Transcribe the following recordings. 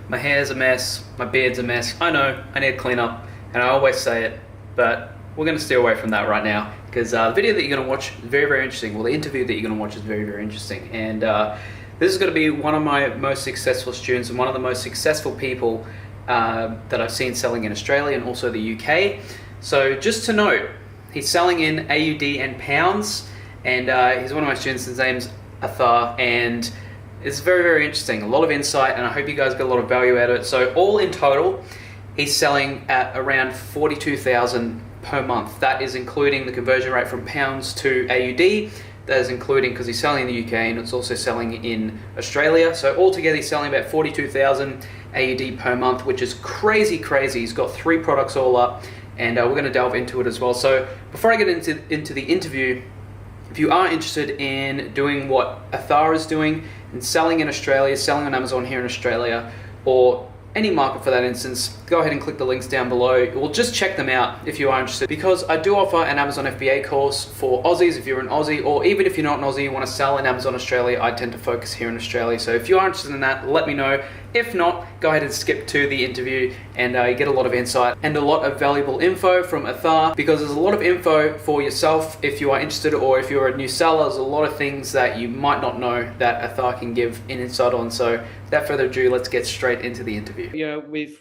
My hair's a mess, my beard's a mess. I know, I need to clean up, and I always say it, but we're going to steer away from that right now because the video that you're going to watch is very, very interesting. Well, the interview that you're going to watch is very, very interesting. And this is going to be one of my most successful students and one of the most successful people that I've seen selling in Australia and also the UK. So just to note, he's selling in AUD and pounds, and he's one of my students. His name's Athar, and it's very, very interesting. A lot of insight, and I hope you guys get a lot of value out of it. So all in total, he's selling at around 42,000 per month. That is including the conversion rate from pounds to AUD. That is including because he's selling in the UK and it's also selling in Australia. So altogether, he's selling about 42,000 AUD per month, which is crazy, crazy. He's got 3 products all up, and we're going to delve into it as well. So before I get into the interview, if you are interested in doing what Athar is doing and selling in Australia, selling on Amazon here in Australia, or any market for that instance, go ahead and click the links down below. Well, just check them out if you are interested, because I do offer an Amazon FBA course for Aussies if you're an Aussie, or even if you're not an Aussie, you want to sell in Amazon Australia. I tend to focus here in Australia. So if you are interested in that, let me know. If not, go ahead and skip to the interview, and you get a lot of insight and a lot of valuable info from Athar, because there's a lot of info for yourself if you are interested, or if you're a new seller, there's a lot of things that you might not know that Athar can give an insight on. So without further ado, let's get straight into the interview. Yeah, we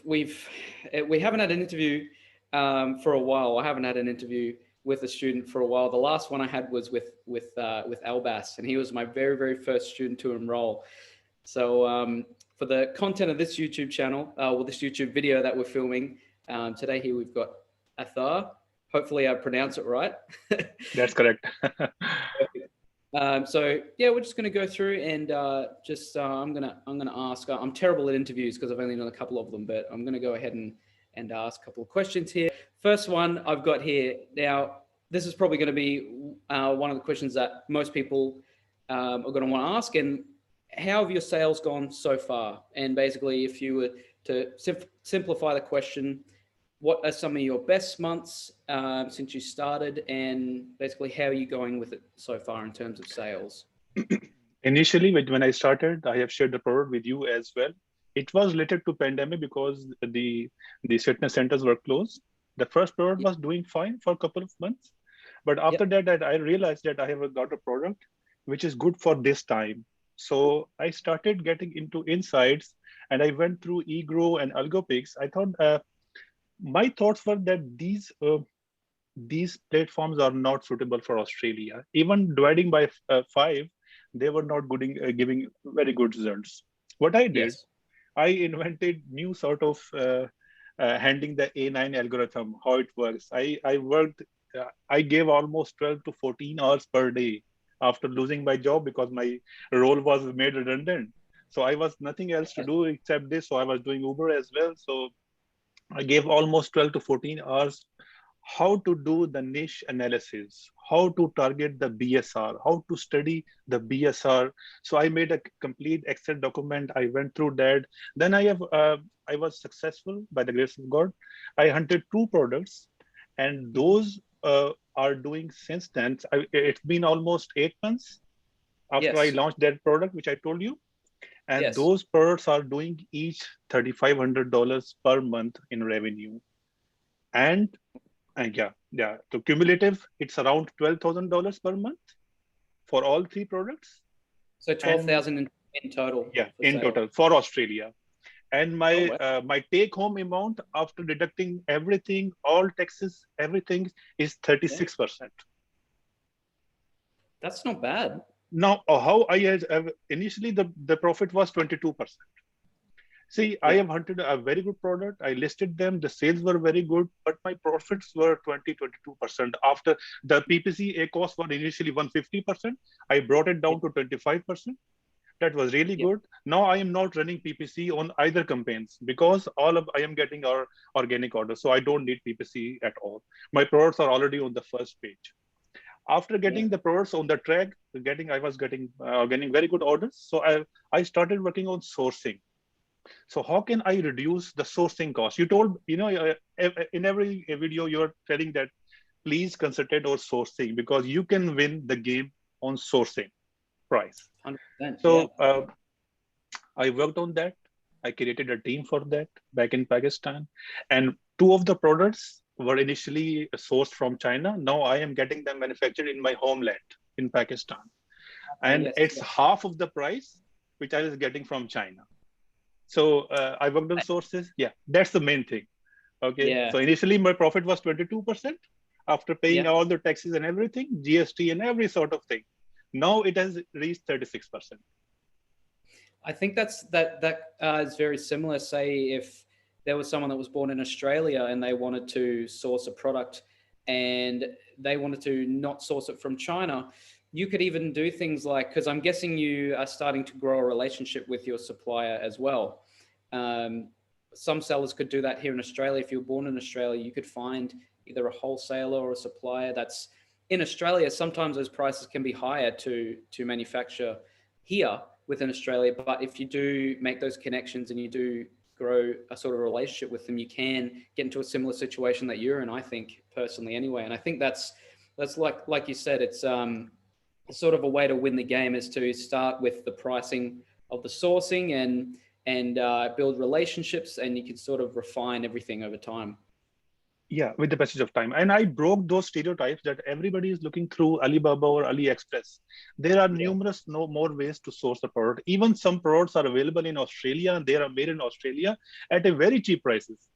haven't had an interview for a while. I haven't had an interview with a student for a while. The last one I had was with Albas, and he was my very, very first student to enroll. So for the content of this YouTube channel, this YouTube video that we're filming today, here we've got Athar. Hopefully I pronounce it right. That's correct. So yeah, we're just going to go through and I'm gonna ask. I'm terrible at interviews because I've only done a couple of them, but I'm going to go ahead and ask a couple of questions here. First one I've got here. Now, this is probably going to be one of the questions that most people are going to want to ask. And how have your sales gone so far? And basically, if you were to simplify the question, what are some of your best months since you started, and basically how are you going with it so far in terms of sales? Initially, when I started, I have shared the product with you as well. It was related to pandemic because the fitness centers were closed. The first product was doing fine for a couple of months, but after that, I realized that I have got a product which is good for this time. So I started getting into insights, and I went through eGrow and AlgoPix. I thought my thoughts were that these platforms are not suitable for Australia. Even dividing by 5, they were not giving very good results. What I did, I invented new sort of handling the A9 algorithm, how it works. I gave almost 12 to 14 hours per day after losing my job because my role was made redundant. So I was nothing else to do except this. So I was doing Uber as well. So I gave almost 12 to 14 hours how to do the niche analysis, how to target the BSR, how to study the BSR. So I made a complete Excel document. I went through that. Then I was successful by the grace of God. I hunted 2 products, and those are doing since then. It's been almost 8 months after I launched that product, which I told you. And those products are doing each $3,500 per month in revenue. And yeah. So cumulative, it's around $12,000 per month for all 3 products. So 12,000 in total. Yeah, in total for Australia. And my take-home amount after deducting everything, all taxes, everything is 36%. That's not bad. Now, how I had initially the profit was 22%. See, I have hunted a very good product. I listed them. The sales were very good, but my profits were 22%. After the PPC cost was initially 150%, I brought it down to 25%. That was really good. Now I am not running PPC on either campaigns because I am getting our organic orders. So I don't need PPC at all. My products are already on the first page. After getting the products on the track, I was getting very good orders. So I started working on sourcing. So how can I reduce the sourcing cost? You told, in every video, you're telling that please concentrate on sourcing because you can win the game on sourcing price. 100%. So I worked on that. I created a team for that back in Pakistan. And two of the products were initially sourced from China. Now I am getting them manufactured in my homeland in Pakistan. And Yes. it's Yeah. half of the price which I was getting from China. So I worked on sources. Yeah, that's the main thing. Okay. Yeah. So initially my profit was 22% after paying Yeah. all the taxes and everything, GST and every sort of thing. Now it has reached 36%. I think that is very similar. Say if there was someone that was born in Australia and they wanted to source a product and they wanted to not source it from China, you could even do things like, because I'm guessing you are starting to grow a relationship with your supplier as well. Um, some sellers could do that here in Australia. If you were born in Australia, you could find either a wholesaler or a supplier that's in Australia. Sometimes those prices can be higher to manufacture here within Australia. But if you do make those connections and you do grow a sort of relationship with them, you can get into a similar situation that you're in, I think, personally anyway. And I think that's like you said, it's sort of a way to win the game is to start with the pricing of the sourcing and build relationships, and you can sort of refine everything over time. Yeah, with the passage of time. And I broke those stereotypes that everybody is looking through Alibaba or AliExpress. There are Yeah. numerous no more ways to source the product. Even some products are available in Australia and they are made in Australia at a very cheap prices.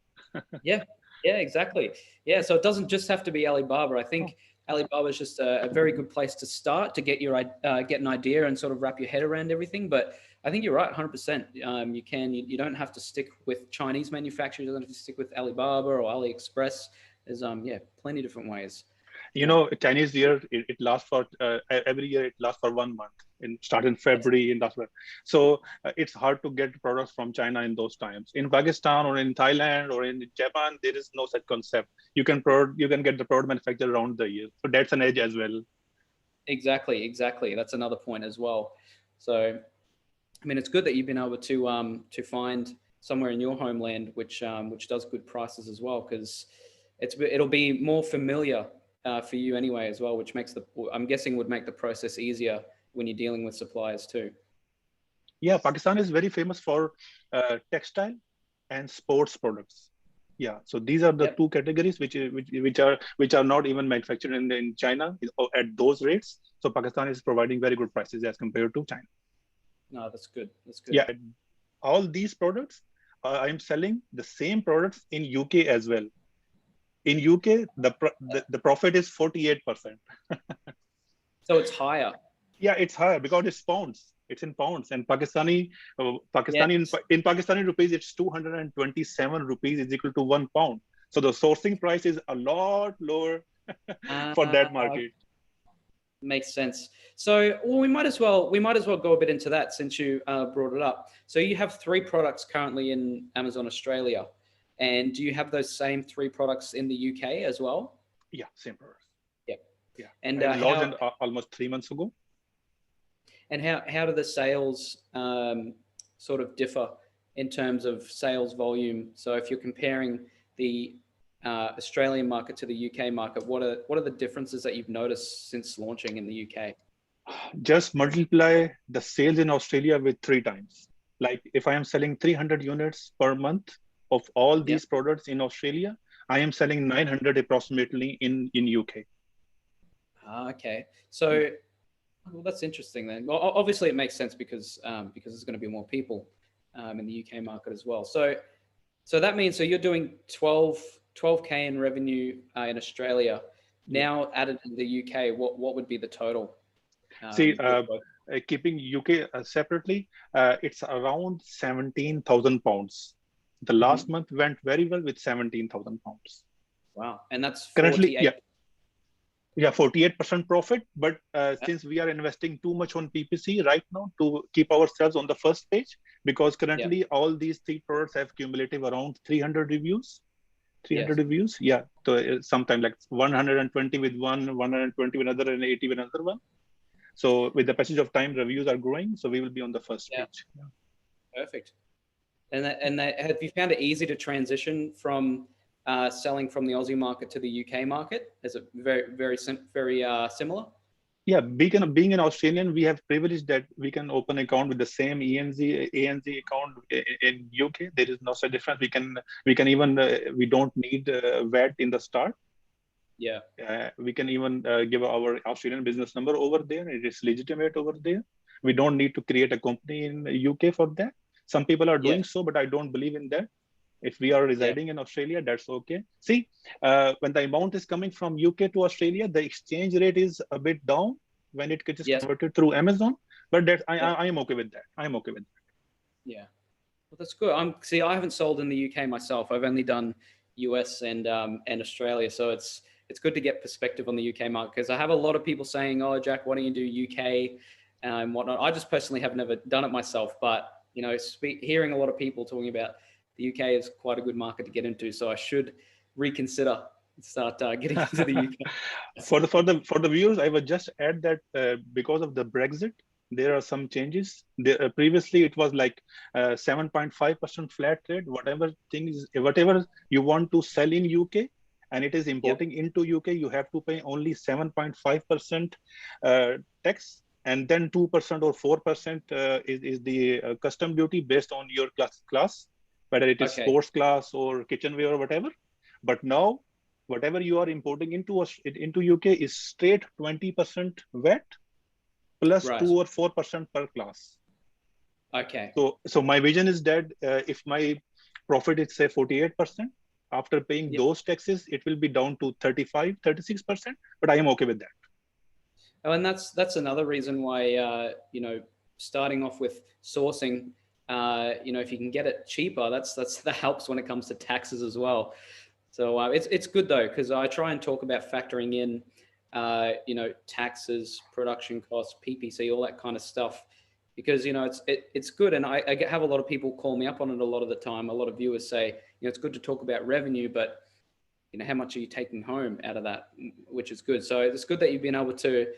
Yeah, yeah, exactly. Yeah, so it doesn't just have to be Alibaba. I Oh, think Alibaba is just a very good place to start to get get an idea and sort of wrap your head around everything. But I think you're right, 100%. You don't have to stick with Chinese manufacturers. You don't have to stick with Alibaba or AliExpress. There's plenty of different ways. you Yeah. know, Chinese year, it lasts for every year, it lasts for 1 month and start in Yes. February and that's what. So it's hard to get products from China in those times. In Pakistan or in Thailand or in Japan, there is no such concept. You can get the product manufactured around the year. So that's an edge as well. Exactly. That's another point as well. So I mean, it's good that you've been able to find somewhere in your homeland which does good prices as well, because it'll be more familiar for you anyway as well, which makes I'm guessing would make the process easier when you're dealing with suppliers too. Yeah, Pakistan is very famous for textile and sports products. Yeah, so these are the Yep. two categories which are not even manufactured in China at those rates. So Pakistan is providing very good prices as compared to China. No, that's good. That's good. Yeah, all these products, I'm selling the same products in UK as well. In UK, the profit is 48%. So it's higher. Yeah, it's higher because it's pounds. It's in pounds, and Yes. In Pakistani rupees, it's 227 rupees is equal to £1. So the sourcing price is a lot lower for that Uh, market. Makes sense. So, well, we might as well go a bit into that since you brought it up. So, you have three products currently in Amazon Australia, and do you have those same three products in the UK as well? Yeah, same products. Yep. Yeah, And I launched how almost 3 months ago. how do the sales sort of differ in terms of sales volume? So, if you're comparing the Australian market to the UK market, what are the differences that you've noticed since launching in the UK? Just multiply the sales in Australia with 3 times. Like if I am selling 300 units per month of all Yep. these products in Australia, I am selling 900 approximately in UK. Okay. Yeah. So, well, that's interesting then. Well, obviously, it makes sense because there's going to be more people in the UK market as well. So that means you're doing 12K in revenue in Australia. Yeah. Now added to the UK, what would be the total? See, With both? keeping UK separately, it's around £17,000. The last Mhm. month went very well with £17,000. Wow, and that's Currently, 48. yeah, yeah, 48% profit. But Yeah. since we are investing too much on PPC right now to keep ourselves on the first page, because Yeah. currently all these three products have cumulative around 300 reviews. 300 Yes. reviews, yeah. So sometime like 120 with one, 120 with another, and 80 with another one. So with the passage of time, reviews are growing. So we will be on the first Yeah. page. Yeah. Perfect. Have you found it easy to transition from selling from the Aussie market to the UK market? Is it very similar? Yeah, being an Australian, we have privilege that we can open account with the same ANZ account in UK. There is no such difference. We can even we don't need VAT in the start. Yeah. We can even give our Australian business number over there. It is legitimate over there. We don't need to create a company in UK for that. Some people are Yeah. doing so, but I don't believe in that. If we are Yeah. residing in Australia, that's okay. See, when the amount is coming from UK to Australia, the exchange rate is a bit down when it gets Yes. converted through Amazon. But that Yeah. I am okay with that. I am okay with that. Yeah. Well, that's good. See, I haven't sold in the UK myself. I've only done US and Australia, so it's good to get perspective on the UK market because I have a lot of people saying, "Oh, Jack, why don't you do UK and whatnot?" I just personally have never done it myself, but hearing a lot of people talking about the UK is quite a good market to get into, so I should reconsider and start getting into the UK. For the viewers, I would just add that because of the Brexit, there are some changes. Previously, it was like 7.5% flat rate. Whatever you want to sell in UK, and it is Yep. importing into UK, you have to pay only 7.5% tax, and then 2% or 4% is the custom duty based on your class, whether it is Okay. sports class or kitchenware or whatever. But now, whatever you are importing into UK is straight 20% VAT plus Right. 2 or 4% per class. Okay. So my vision is that if my profit is say 48%, after paying Yep. those taxes, it will be down to 35, 36%. But I am okay with that. Oh, and that's another reason why starting off with sourcing, if you can get it cheaper, that helps when it comes to taxes as well. So it's good though because I try and talk about factoring in, taxes, production costs, PPC, all that kind of stuff, because it's good. And I have a lot of people call me up on it a lot of the time. A lot of viewers say, it's good to talk about revenue, but how much are you taking home out of that, which is good. So it's good that you've been able to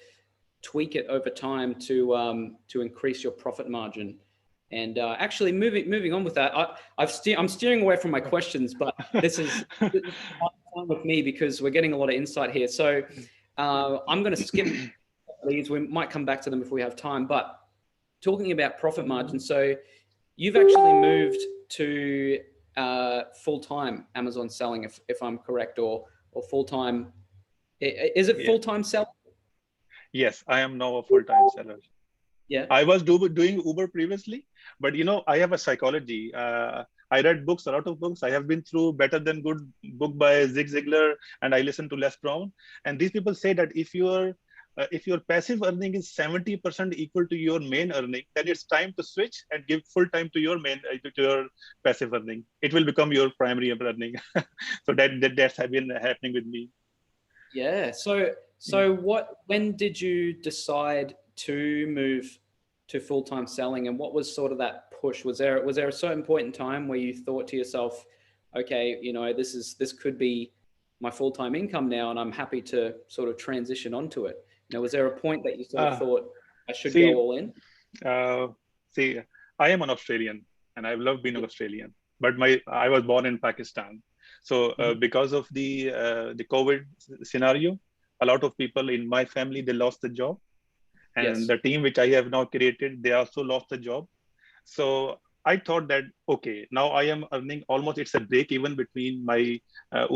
tweak it over time to increase your profit margin. And actually, moving on with that, I'm steering away from my questions, but this is fun with me because we're getting a lot of insight here. So I'm going to skip these. We might come back to them if we have time. But talking about profit margin, so you've actually moved to full-time Amazon selling, if I'm correct, or full-time. Is it Yeah. full-time selling? Yes, I am now a full-time seller. Yeah. I was doing Uber previously, but I have a psychology. I read books, a lot of books. I have been through Better Than Good book by Zig Ziglar, and I listen to Les Brown. And these people say that if your passive earning is 70% equal to your main earning, then it's time to switch and give full time to your to your passive earning. It will become your primary earning. So that's been happening with me. Yeah. So when did you decide to move to full-time selling, and what was sort of that push? Was there a certain point in time where you thought to yourself, okay, this could be my full-time income now, and I'm happy to sort of transition onto it? Was there a point that you sort of Uh, thought I should go see, all in? uh, see, I am an Australian, and I love being an Australian. But I was born in Pakistan, so because of the COVID scenario, a lot of people in my family they lost the job, and Yes. the team which I have now created they also lost the job. So I thought that okay, now I am earning almost it's a break even between my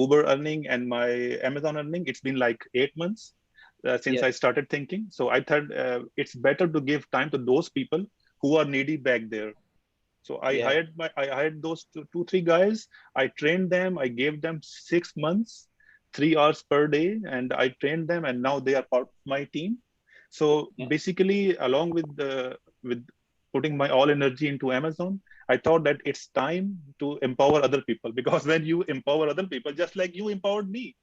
Uber earning and my Amazon earning. It's been like 8 months since Yeah. I started thinking. So I thought it's better to give time to those people who are needy back there. So Yeah. I hired those two, three guys. I trained them. I gave them 6 months, 3 hours per day, and I trained them. And now they are part of my team. So Yeah. basically, along with putting my all energy into Amazon, I thought that it's time to empower other people because when you empower other people, just like you empowered me,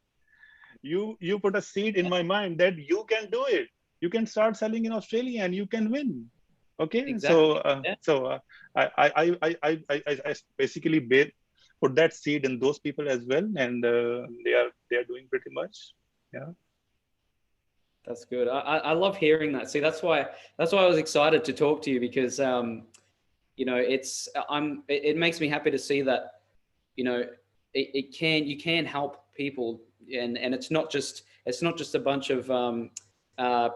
you put a seed in my mind that you can do it. You can start selling in Australia and you can win. Okay, so Exactly. Yeah. I basically put that seed in those people as well, and they are doing pretty much. Yeah. That's good. I love hearing that. See, that's why I was excited to talk to you because it makes me happy to see that you can help people, and it's not just a bunch of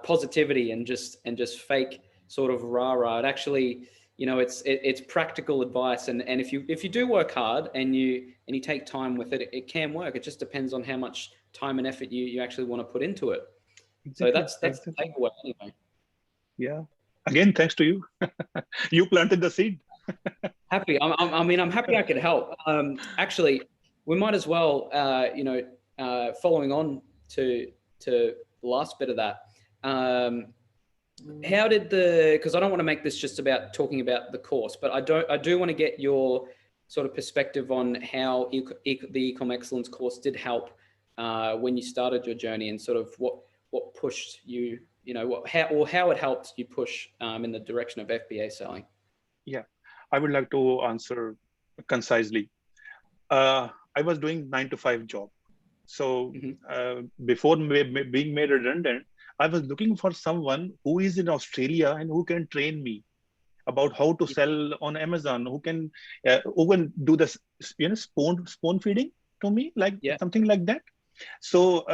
positivity and just fake sort of rah-rah. It actually, it's practical advice, and if you do work hard and you take time with it, it can work. It just depends on how much time and effort you actually want to put into it. So Exactly. that's the Exactly. takeaway anyway. Yeah. Again, thanks to you. You planted the seed. Happy. I'm happy I could help. Actually, we might as well, following on to the last bit of that. How did because I don't want to make this just about talking about the course, but I do want to get your sort of perspective on how the Ecom Excellence course did help when you started your journey, and sort of what pushed you, how it helped you push in the direction of FBA selling. Yeah, I would like to answer concisely. I was doing 9 to 5 job. So before being made redundant, I was looking for someone who is in Australia and who can train me about how to sell on Amazon, who can do this, spoon feeding to me, like Yeah. something like that. So,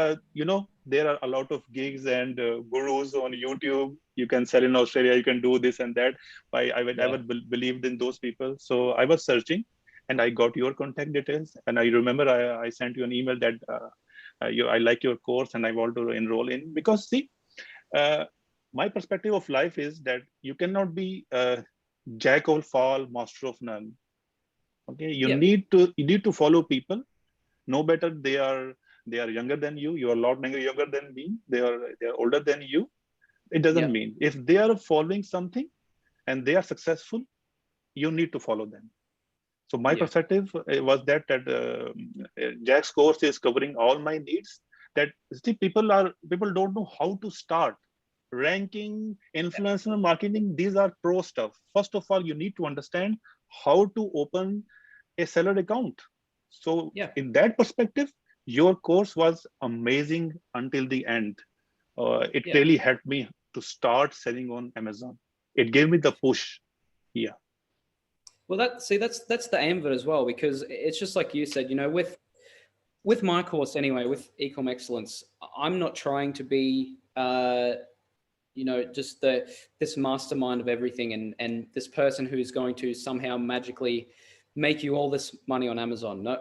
there are a lot of gigs and gurus on YouTube. You can sell in Australia, you can do this and that. I never believed in those people. So I was searching and I got your contact details. And I remember I sent you an email that I like your course and I want to enroll in. Because see, uh, my perspective of life is that you cannot be jack of all, master of none. Okay, you need to follow people, no better they are younger than you, you are a lot younger than me, they are older than you. It doesn't mean if they are following something and they are successful, you need to follow them. So my perspective was that Jack's course is covering all my needs. That see, people don't know how to start ranking, influencer marketing. These are pro stuff. First of all, you need to understand how to open a seller account. So in that perspective, your course was amazing until the end. It really helped me to start selling on Amazon. It gave me the push. Yeah. Well, that's the aim of it as well, because it's just like you said, with my course anyway, with Ecom Excellence, I'm not trying to be, just this mastermind of everything and this person who's going to somehow magically make you all this money on Amazon. No,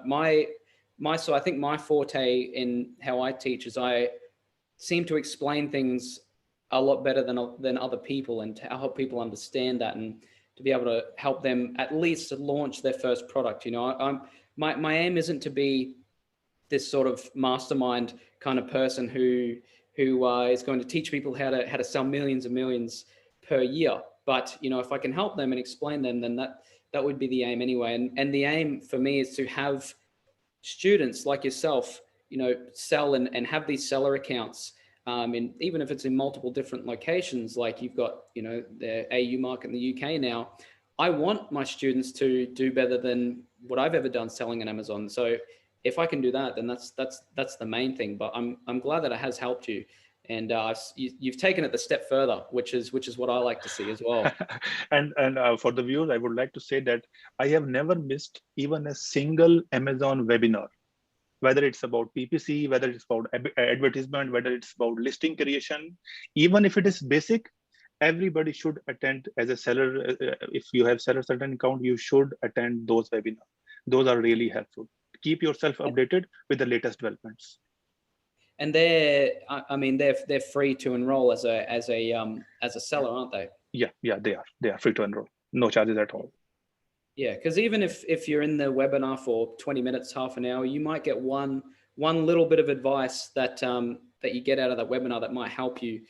so I think my forte in how I teach is I seem to explain things a lot better than other people, and to help people understand that, and to be able to help them at least launch their first product. My aim isn't to be this sort of mastermind kind of person who is going to teach people how to sell millions and millions per year. But if I can help them and explain them, then that would be the aim anyway. And the aim for me is to have students like yourself, sell and have these seller accounts. And even if it's in multiple different locations, like you've got, the AU market in the UK now, I want my students to do better than what I've ever done selling on Amazon. So if I can do that, then that's the main thing. But I'm glad that it has helped you, and you've taken it the step further, which is what I like to see as well. and for the viewers, I would like to say that I have never missed even a single Amazon webinar, whether it's about PPC, whether it's about advertisement, whether it's about listing creation, even if it is basic. Everybody should attend as a seller. If you have seller certain account, you should attend those webinars. Those are really helpful. Keep yourself updated with the latest developments. And they're free to enroll as a seller, aren't they? Yeah, they are free to enroll. No charges at all. Yeah, because even if you're in the webinar for 20 minutes, half an hour, you might get one little bit of advice that you get out of that webinar that might help you,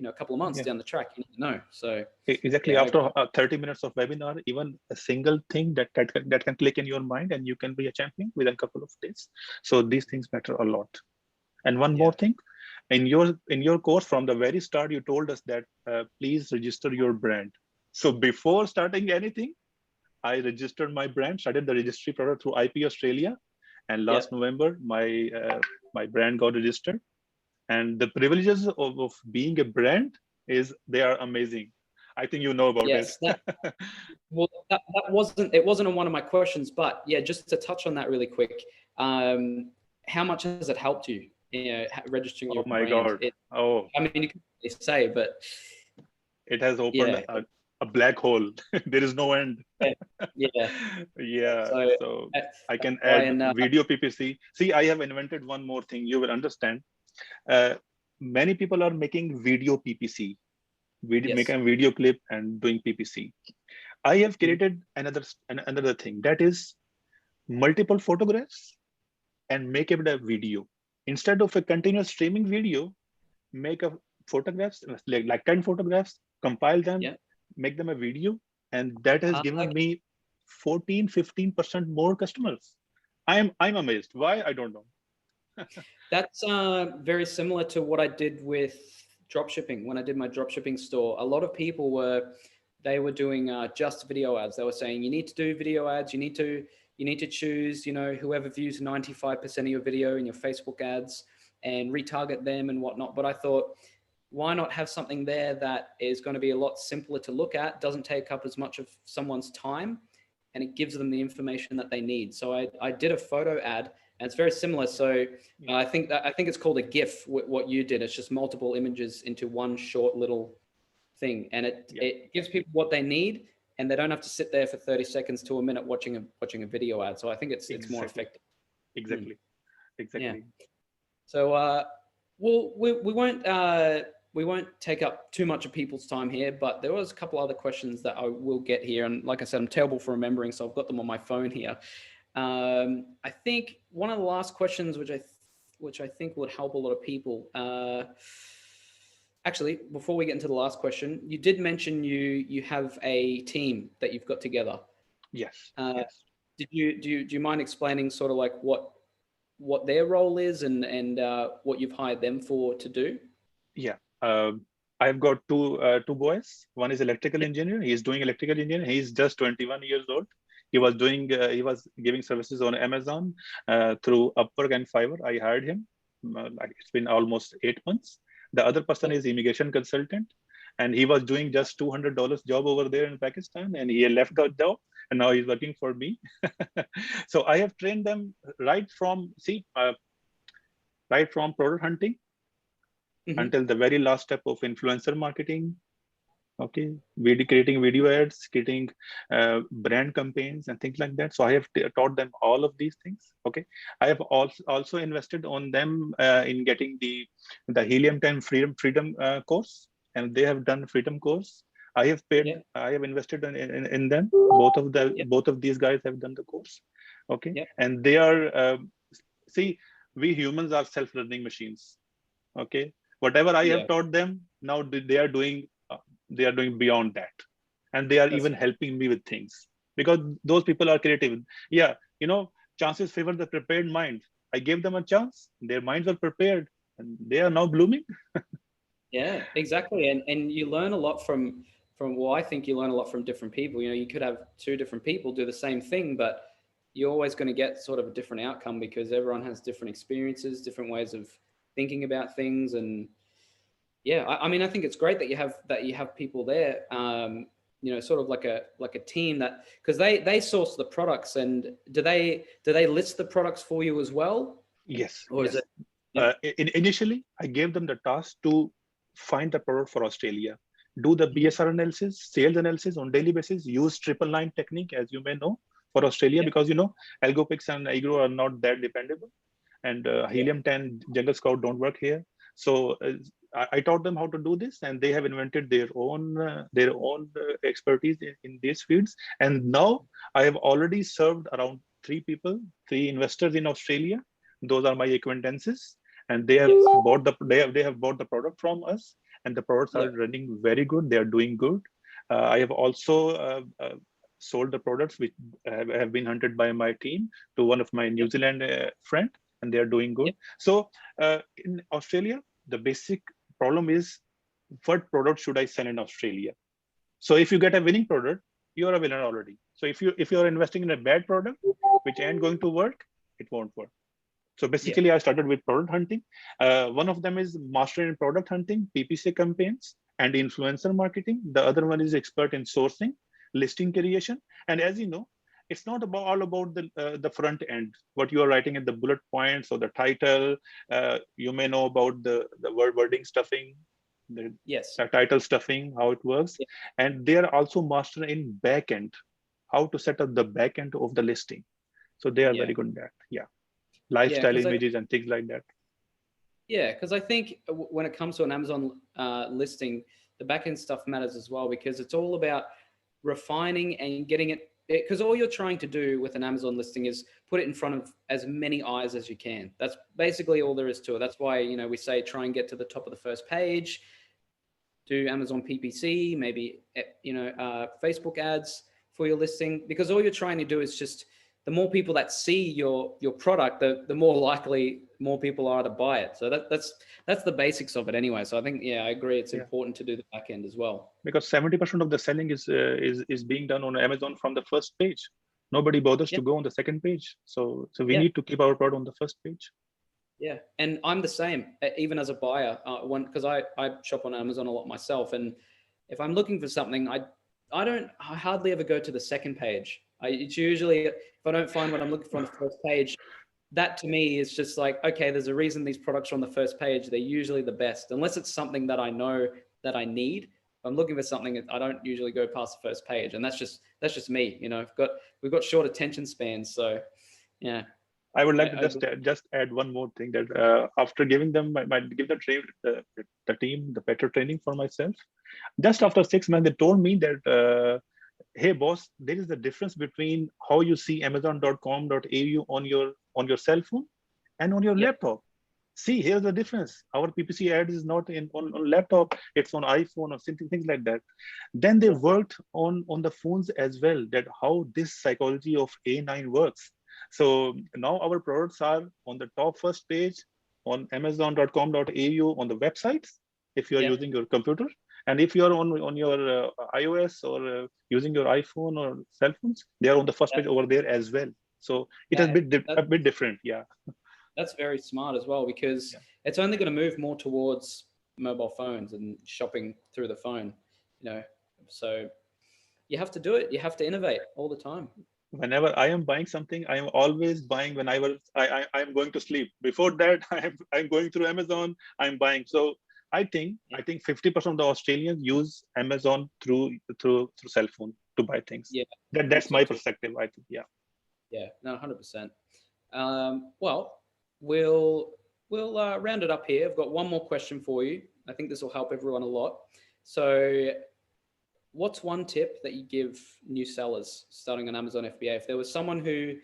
a couple of months down the track. You never know. So exactly, after 30 minutes of webinar, even a single thing that can click in your mind, and you can be a champion within a couple of days. So these things matter a lot. And one more thing, in your course, from the very start, you told us that please register your brand. So before starting anything, I registered my brand, started the registry product through IP Australia, and last November, my brand got registered. And the privileges of being a brand they are amazing. I think you know about it. Well, that wasn't on one of my questions, but yeah, just to touch on that really quick. How much has it helped you? Registering your brand. God. I mean, they say, but it has opened yeah, a black hole. There is no end. yeah, yeah. Yeah, So so I that's can why, add and video PPC. See, I have invented one more thing. You will understand. Uh, Many people are making video PPC, yes, making a video clip and doing PPC. I have Mhm. created another thing, that is multiple photographs and make it a video. Instead of a continuous streaming video, make a photographs like 10 photographs, compile them, Yeah. make them a video, and that has given Okay. me 14-15% more customers. I'm amazed. Why? I don't know. That's very similar to what I did with dropshipping. When I did my dropshipping store, a lot of people were doing just video ads. They were saying you need to do video ads. You need to choose, whoever views 95% of your video in your Facebook ads and retarget them and whatnot. But I thought, why not have something there that is going to be a lot simpler to look at, doesn't take up as much of someone's time, and it gives them the information that they need. So I did a photo ad, and it's very similar. So Yeah, I think it's called a GIF. What you did, it's just multiple images into one short little thing, and it yeah, it gives people what they need, and they don't have to sit there for 30 seconds to a minute watching a video ad. So I think it's more exactly, effective. Hmm. exactly, Yeah. exactly. So we won't take up too much of people's time here, but there was a couple other questions that I will get here, and like I said, I'm terrible for remembering, so I've got them on my phone here. I think one of the last questions, which I think would help a lot of people. Actually, before we get into the last question, you did mention you have a team that you've got together. Yes, Uh, yes. do you mind explaining sort of like what their role is and what you've hired them for to do? Yeah. I've got two boys. One is electrical Yeah, engineer. He's doing electrical engineering. He's just 21 years old. He was giving services on Amazon through Upwork and Fiverr. I hired him. Like it's been almost 8 months. The other person yeah, is immigration consultant, and he was doing just $200 job over there in Pakistan, and he left the job, and now he's working for me. So I have trained them right from product hunting hmm, until the very last step of influencer marketing. Okay, creating video ads, creating brand campaigns and things like that. So I have taught them all of these things. Okay, I have also invested on them in getting the Helium 10 freedom course, and they have done freedom course. yeah, I have invested in them. yeah, Both of these guys have done the course. Okay, yeah, and they are see, we humans are self-learning machines. Okay, whatever I have yeah. taught them, now they are doing beyond that, and they are That's even helping me with things, because those people are creative. Yeah, chances favor the prepared mind. I gave them a chance, their minds are prepared, and they are now blooming. Yeah, exactly. And you learn a lot from well, I think you learn a lot from different people. You could have two different people do the same thing, but you're always going to get sort of a different outcome because everyone has different experiences, different ways of thinking about things. And yeah, I mean, I think it's great that you have people there. Sort of like a team that, because they source the products, and do they list the products for you as well, Yes, or is yes. it? Yeah, Initially, I gave them the task to find the product for Australia, do the mhm, BSR analysis, sales analysis on daily basis, use triple line technique, as you may know, for Australia, yeah, because Algopix and Agro are not that dependable, and yeah, Helium 10 Jungle Scout don't work here. So I taught them how to do this, and they have invented their own expertise in these fields. And now I have already served around three investors in Australia. Those are my acquaintances, and yes, they have bought the product from us, and the products yeah, are running very good. They are doing good. I have also sold the products which have been hunted by my team to one of my yeah, New Zealand friend, and they are doing yeah, good. So in Australia, the basic problem is, what product should I sell in Australia? So if you get a winning product, you're a winner already. So if you're investing in a bad product which ain't going to work, it won't work. So yeah, basically, I started with product hunting. One of them is master in product hunting, PPC campaigns, and influencer marketing. The other one is expert in sourcing, listing creation. And as you know, it's not all about the front end, what you are writing in the bullet points or the title. You may know about the wording stuffing. Yes. the title stuffing, how it works. Yeah. And they are also master in backend, how to set up the backend of the listing. So they are Yeah. very good at that. Yeah. Yeah. Lifestyle images and things like that. Yeah, because I think when it comes to an Amazon listing, the backend stuff matters as well, because it's all about refining and getting it. Because all you're trying to do with an Amazon listing is put it in front of as many eyes as you can. That's basically all there is to it. That's why, we say try and get to the top of the first page, do Amazon PPC, maybe Facebook ads for your listing, because all you're trying to do is just, the more people that see your product, the more likely more people are to buy it. So that's the basics of it anyway. So I think, yeah, I agree. It's Yeah. important to do the back end as well. Because 70% of the selling is being done on Amazon from the first page. Nobody bothers Yeah, to go on the second page. So we yeah, need to keep our product on the first page. yeah. And I'm the same, even as a buyer, because I shop on Amazon a lot myself, and if I'm looking for something, I hardly ever go to the second page. It's usually, if I don't find what I'm looking for on the first page, that to me is just like, okay, there's a reason these products are on the first page. They're usually the best, unless it's something that I know that I need. If I'm looking for something, I don't usually go past the first page, and that's just me. We've got short attention spans, so yeah. I would like to I just add one more thing, that after giving them, I might give the team the better training for myself. Just Yeah, after 6 months, they told me that, hey boss, there is a difference between how you see Amazon.com.au on your cell phone and on your yeah, laptop. See, here's the difference. Our PPC ads is not on laptop, it's on iPhone or something, things like that. Then they yeah, worked on the phones as well, that how this psychology of A9 works. So now our products are on the top first page on Amazon.com.au on the websites, if you are yeah. using your computer. And if you are on your iOS or using your iPhone or cell phones, they are on the first That, page over there as well. So it has that, been that a bit different. Yeah. that's very smart as well, because Yeah. it's only going to move more towards mobile phones and shopping through the phone. You know, so you have to do it. You have to innovate all the time. Whenever I am buying something, I am always buying when I'm going to sleep. Before that, I'm going through Amazon, I'm buying. So Yeah, I think 50% of the Australians use Amazon through cell phone to buy things. yeah, I think That's so my too. perspective, I think. Yeah. Yeah, no, 100%. Well, we'll round it up here. I've got one more question for you. I think this will help everyone a lot. So, what's one tip that you give new sellers starting on Amazon FBA? If there was someone who's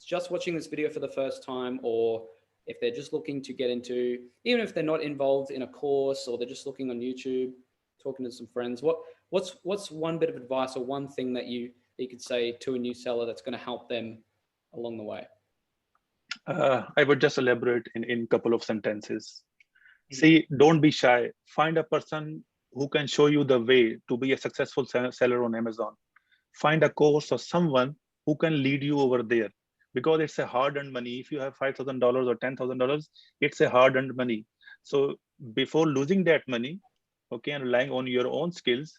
just watching this video for the first time, or if they're just looking to get into, even if they're not involved in a course, or they're just looking on YouTube, talking to some friends, what's one bit of advice or one thing that you could say to a new seller that's going to help them along the way? I would just elaborate in couple of sentences. Mhm. See, don't be shy. Find a person who can show you the way to be a successful seller on Amazon. Find a course or someone who can lead you over there, because it's a hard-earned money. If you have $5,000 or $10,000, it's a hard-earned money. So before losing that money, okay, and relying on your own skills,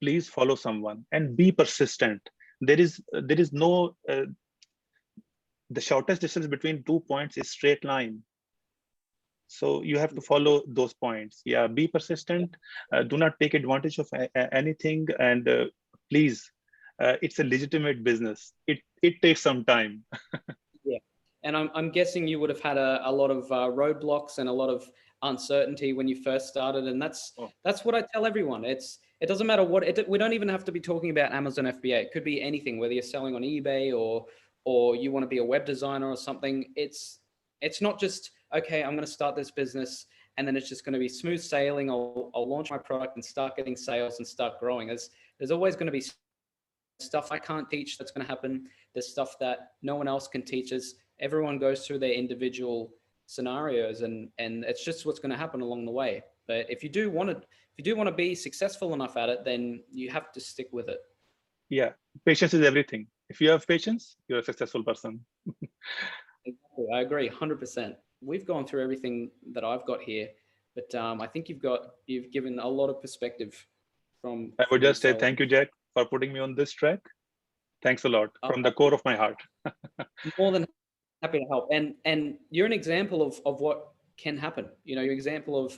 please follow someone and be persistent. There is no the shortest distance between 2 points is straight line. So you have to follow those points. Yeah, be persistent. Do not take advantage of anything, and please, it's a legitimate business. It takes some time. Yeah. And I'm guessing you would have had a lot of roadblocks and a lot of uncertainty when you first started. And Oh, that's what I tell everyone. It doesn't matter we don't even have to be talking about Amazon FBA. It could be anything, whether you're selling on eBay or you want to be a web designer or something. It's not just, okay, I'm going to start this business and then it's just going to be smooth sailing. I'll launch my product and start getting sales and start growing. There's always going to be stuff I can't teach that's going to happen. There's stuff that no one else can teach us. Everyone goes through their individual scenarios, and it's just what's going to happen along the way. But if you do want to be successful enough at it, then you have to stick with it. yeah, patience is everything. If you have patience, you're a successful person. Exactly. I agree 100%. We've gone through everything that I've got here, but I think you've given a lot of perspective I from would new just say sellers. thank you, Jack, for putting me on this track. Thanks a lot I'm from the core of my heart. more than happy to help. And you're an example of what can happen. You're an example of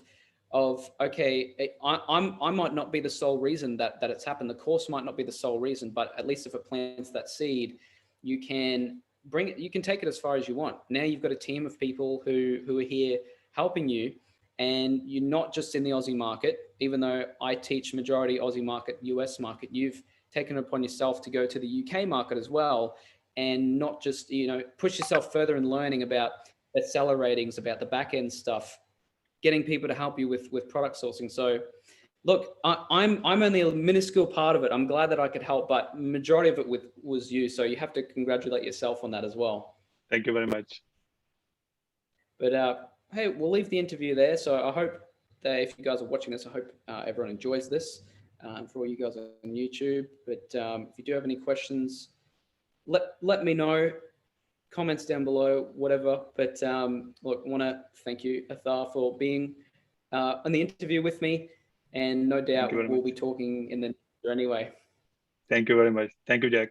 of, okay, I might not be the sole reason that it's happened. The course might not be the sole reason, but at least if it plants that seed, you can bring it, you can take it as far as you want. Now you've got a team of people who are here helping you, and you're not just in the Aussie market. Even though I teach majority Aussie market, US market, you've taken it upon yourself to go to the UK market as well, and not just, push yourself further in learning about bestseller ratings, about the back end stuff, getting people to help you with product sourcing. So look, I'm only a minuscule part of it. I'm glad that I could help, but majority of it was you. So you have to congratulate yourself on that as well. Thank you very much. But hey, we'll leave the interview there. So I hope that if you guys are watching this, I hope everyone enjoys this. For all you guys on YouTube, but if you do have any questions, let me know. Comments down below, whatever. But look, I want to thank you, Athar, for being on the interview with me, and no doubt we'll be talking in the future anyway. Thank you very much. Thank you, Jack.